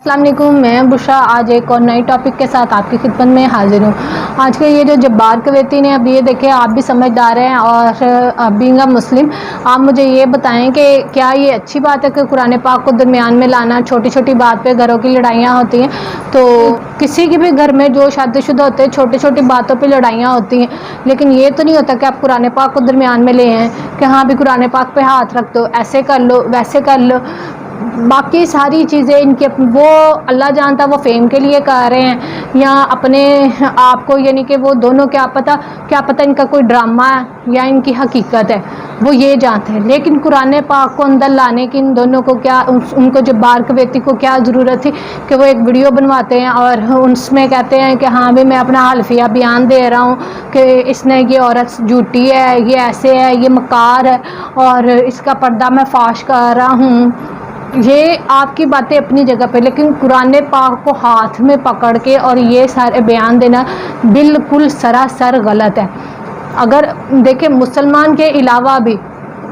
अस्सलाम वालेकुम, मैं बुशरा आज एक और नई टॉपिक के साथ आपकी खिदमत में हाजिर हूँ। आज के ये जो जब्बार कवैती ने, अब ये देखें, आप भी समझदार हैं और बीइंग अ मुस्लिम, आप मुझे ये बताएं कि क्या ये अच्छी बात है कि कुरान पाक को दरमियान में लाना? छोटी छोटी बात पे घरों की लड़ाइयाँ होती हैं, तो किसी के भी घर में जो शादीशुदा होते हैं छोटी छोटी बातों पर लड़ाइयाँ होती हैं, लेकिन ये तो नहीं होता कि आप कुरान पाक को दरमियान में ले आएँ कि हाँ भी कुरान पाक पे हाथ रख दो, ऐसे कर लो वैसे कर लो। बाकी सारी चीज़ें इनके वो अल्लाह जानता वो फेम के लिए कर रहे हैं या अपने आप को, यानी कि वो दोनों क्या पता इनका कोई ड्रामा है या इनकी हकीकत है, वो ये जानते हैं। लेकिन कुरान पाक को अंदर लाने की इन दोनों को क्या, उनको जब्बार कवैती को क्या ज़रूरत थी कि वो एक वीडियो बनवाते हैं और उसमें कहते हैं कि हाँ भी मैं अपना हल्फिया बयान दे रहा हूँ कि इसने, ये औरत झूठी है, ये ऐसे है, ये मकार है और इसका पर्दा मैं फाश कर रहा हूँ। ये आपकी बातें अपनी जगह पे, लेकिन कुरान पाक को हाथ में पकड़ के और ये सारे बयान देना बिल्कुल सरासर गलत है। अगर देखें, मुसलमान के अलावा भी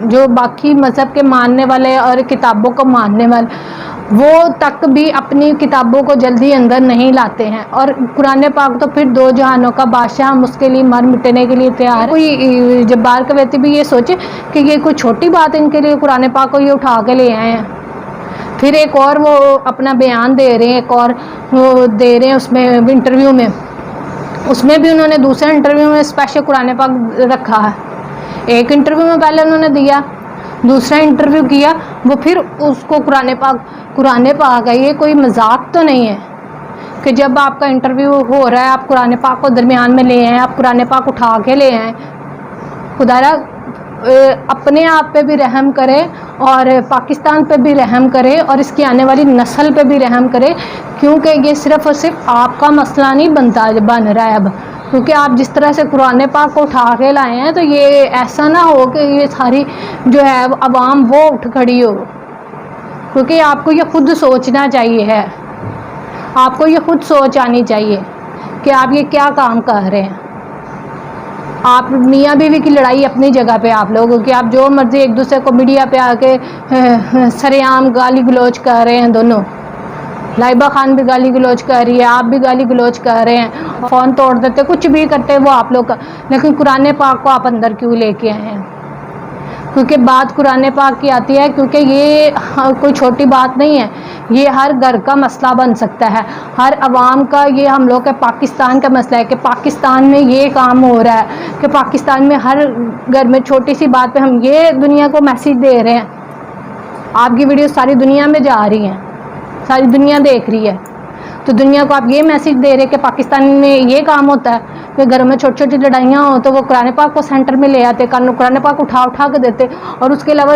जो बाकी मज़हब के मानने वाले और किताबों को मानने वाले, वो तक भी अपनी किताबों को जल्दी अंदर नहीं लाते हैं। और कुरान पाक तो फिर दो जहानों का बादशाह, हम उसके लिए मर मिटने के लिए तैयार है। कोई जब्बार कवैती भी ये सोचे कि ये कोई छोटी बात है इनके लिए, कुरान पाक को ये उठा के ले आए हैं। फिर एक और वो अपना बयान दे रहे हैं, एक और वो दे रहे हैं उसमें इंटरव्यू में, उसमें भी उन्होंने दूसरे इंटरव्यू में स्पेशल कुरान पाक रखा है। एक इंटरव्यू में पहले उन्होंने दिया, दूसरा इंटरव्यू किया, वो फिर उसको कुरान पाक है। ये कोई मजाक तो नहीं है कि जब आपका इंटरव्यू हो रहा है आप कुरान पाक को दरमियान में ले आए, आप कुरान पाक उठा के ले आए। खुदारा अपने आप पे भी रहम करे और पाकिस्तान पे भी रहम करे और इसकी आने वाली नस्ल पे भी रहम करे, क्योंकि ये सिर्फ़ और सिर्फ आपका मसला नहीं बन रहा है अब। क्योंकि आप जिस तरह से कुरान पाक को उठा के लाए हैं, तो ये ऐसा ना हो कि ये सारी जो है अवाम वो उठ खड़ी हो। क्योंकि आपको ये खुद सोचना चाहिए है, आपको ये खुद सोच आनी चाहिए कि आप ये क्या काम कर रहे हैं। आप मियाँ बीवी की लड़ाई अपनी जगह पे, आप लोगों की, आप जो मर्जी एक दूसरे को मीडिया पे आके सरेआम गाली गलौज कर रहे हैं। दोनों, लाइबा खान भी गाली गलौज कर रही है, आप भी गाली गलौज कर रहे हैं, फ़ोन तोड़ देते, कुछ भी करते वो आप लोग का। लेकिन कुरान पाक को आप अंदर क्यों लेके आए हैं? क्योंकि बात कुरान पाक की आती है, क्योंकि ये कोई छोटी बात नहीं है, ये हर घर का मसला बन सकता है, हर अवाम का। ये हम लोग का पाकिस्तान का मसला है कि पाकिस्तान में ये काम हो रहा है, कि पाकिस्तान में हर घर में छोटी सी बात पे हम ये दुनिया को मैसेज दे रहे हैं। आपकी वीडियो सारी दुनिया में जा रही है, सारी दुनिया देख रही है, तो दुनिया को आप ये मैसेज दे रहे हैं कि पाकिस्तान में ये काम होता है कि घरों में छोटी छोटी लड़ाइयाँ हो तो वो कुरान पाक को सेंटर में ले आते, कुरान पाक उठा के देते। और उसके अलावा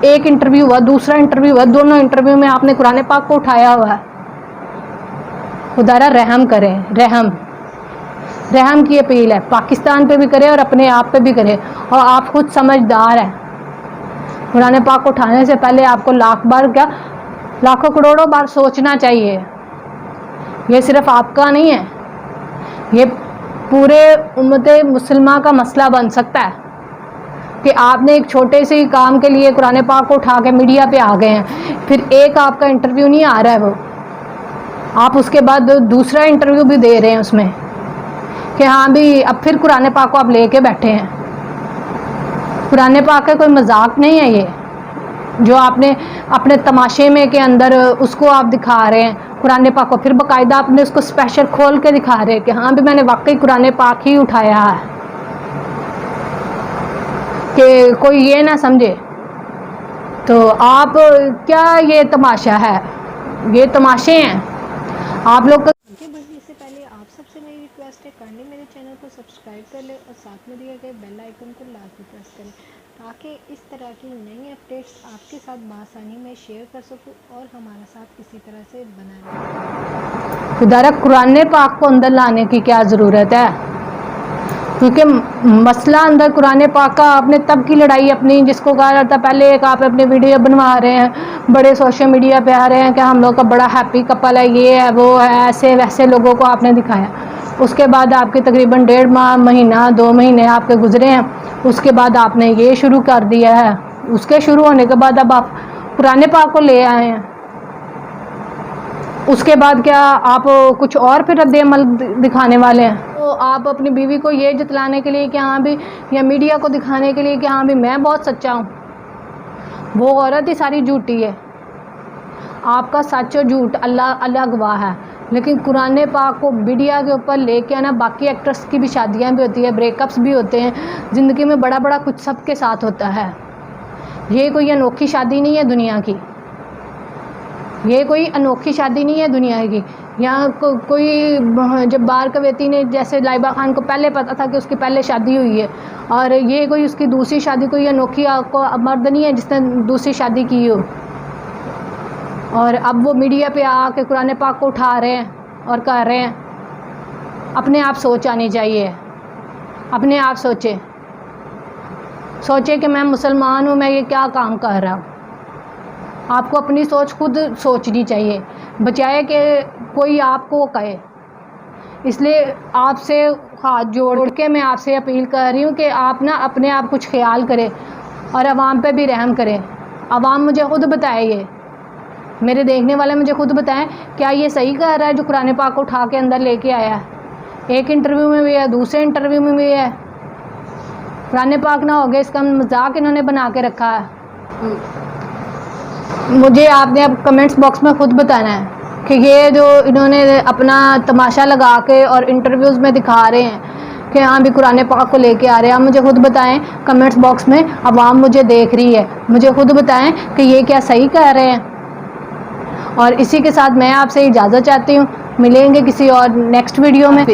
एक इंटरव्यू हुआ, दूसरा इंटरव्यू हुआ, दोनों इंटरव्यू में आपने कुरान पाक को उठाया हुआ है। खुदारा रहम करें, रहम की अपील है, पाकिस्तान पे भी करे और अपने आप पे भी करे। और आप खुद समझदार हैं, कुरान पाक को उठाने से पहले आपको लाख बार क्या, लाखों करोड़ों बार सोचना चाहिए। ये सिर्फ आपका नहीं है, ये पूरे उम्मत मुसलमा का मसला बन सकता है कि आपने एक छोटे से काम के लिए कुरान पाक को उठा के मीडिया पे आ गए हैं। फिर एक आपका इंटरव्यू नहीं आ रहा है, वो आप उसके बाद दूसरा इंटरव्यू भी दे रहे हैं उसमें कि हाँ भी अब फिर कुरान पाक को आप लेके बैठे हैं। कुरान पाक का कोई मजाक नहीं है ये, जो आपने अपने तमाशे में के अंदर उसको आप दिखा रहे हैं। कुरान पाक को फिर बाकायदा आपने उसको स्पेशल खोल के दिखा रहे हैं कि हाँ भी मैंने वाकई कुरान पाक ही उठाया है, कि कोई ये ना समझे। तो आप क्या, ये तमाशा है, ये तमाशे हैं आप लोग का। इससे पहले आप सबसे मेरी रिक्वेस्ट है, काइंडली मेरे चैनल को सब्सक्राइब कर ले और साथ में दिए गए बेल आइकन को लाजमी प्रेस करें, ताकि इस तरह की नई अपडेट्स आपके साथ बआसानी में शेयर कर सकूं और हमारा साथ किसी तरह से बना रहे। खुदारा कुरान पाक को अंदर लाने की क्या ज़रूरत है? क्योंकि मसला अंदर कुरान पाक का, आपने तब की लड़ाई अपनी, जिसको कहा जाता है पहले एक आप अपने वीडियो बनवा रहे हैं, बड़े सोशल मीडिया पे आ रहे हैं कि हम लोग का बड़ा हैप्पी कपल है, ये है वो है, ऐसे वैसे लोगों को आपने दिखाया। उसके बाद आपके तकरीबन 1.5 महीना 2 महीने आपके गुजरे हैं, उसके बाद आपने ये शुरू कर दिया है। उसके शुरू होने के बाद अब आप कुरान पाक को ले आए हैं। اس کے بعد کیا آپ کچھ اور پھر رد عمل دکھانے والے ہیں؟ تو آپ اپنی بیوی کو یہ جتلانے کے لیے کہ ہاں بھی، یا میڈیا کو دکھانے کے لیے کہ ہاں بھی میں بہت سچا ہوں، وہ عورت ہی ساری جھوٹی ہے. آپ کا سچ اور جھوٹ اللہ گواہ ہے. لیکن قرآن پاک کو میڈیا کے اوپر لے کے آنا، باقی ایکٹرس کی بھی شادیاں بھی ہوتی ہیں، بریک اپس بھی ہوتے ہیں، زندگی میں بڑا بڑا کچھ سب کے ساتھ ہوتا ہے. یہ کوئی انوکھی شادی نہیں ہے دنیا کی، یہ کوئی انوکھی شادی نہیں ہے دنیا کی. یہاں کوئی جبار کویتی نے جیسے لائبہ خان کو پہلے پتہ تھا کہ اس کی پہلے شادی ہوئی ہے، اور یہ کوئی اس کی دوسری شادی کوئی انوکھی کو مرد نہیں ہے جس نے دوسری شادی کی ہو. اور اب وہ میڈیا پہ آ کے قرآن پاک کو اٹھا رہے ہیں اور کر رہے ہیں. اپنے آپ سوچ آنی چاہیے، اپنے آپ سوچے کہ میں مسلمان ہوں، میں یہ کیا کام کر رہا ہوں. آپ کو اپنی سوچ خود سوچنی چاہیے، بجائے کہ کوئی آپ کو کہے. اس لیے آپ سے ہاتھ جوڑ کے میں آپ سے اپیل کر رہی ہوں کہ آپ نا اپنے آپ کچھ خیال کریں اور عوام پہ بھی رحم کریں. عوام مجھے خود بتائے، یہ میرے دیکھنے والے مجھے خود بتائیں کیا یہ صحیح کہہ رہا ہے جو قرآن پاک کو اٹھا کے اندر لے کے آیا ہے. ایک انٹرویو میں بھی ہے، دوسرے انٹرویو میں بھی ہے. قرآن پاک نہ ہو گیا، اس کا مذاق انہوں نے بنا کے رکھا ہے. مجھے آپ نے اب کمنٹس باکس میں خود بتانا ہے کہ یہ جو انہوں نے اپنا تماشا لگا کے اور انٹرویوز میں دکھا رہے ہیں کہ ہاں بھی قرآن پاک کو لے کے آ رہے ہیں، آپ مجھے خود بتائیں کمنٹس باکس میں. عوام مجھے دیکھ رہی ہے، مجھے خود بتائیں کہ یہ کیا صحیح کہہ رہے ہیں. اور اسی کے ساتھ میں آپ سے اجازت چاہتی ہوں، ملیں گے کسی اور نیکسٹ ویڈیو میں.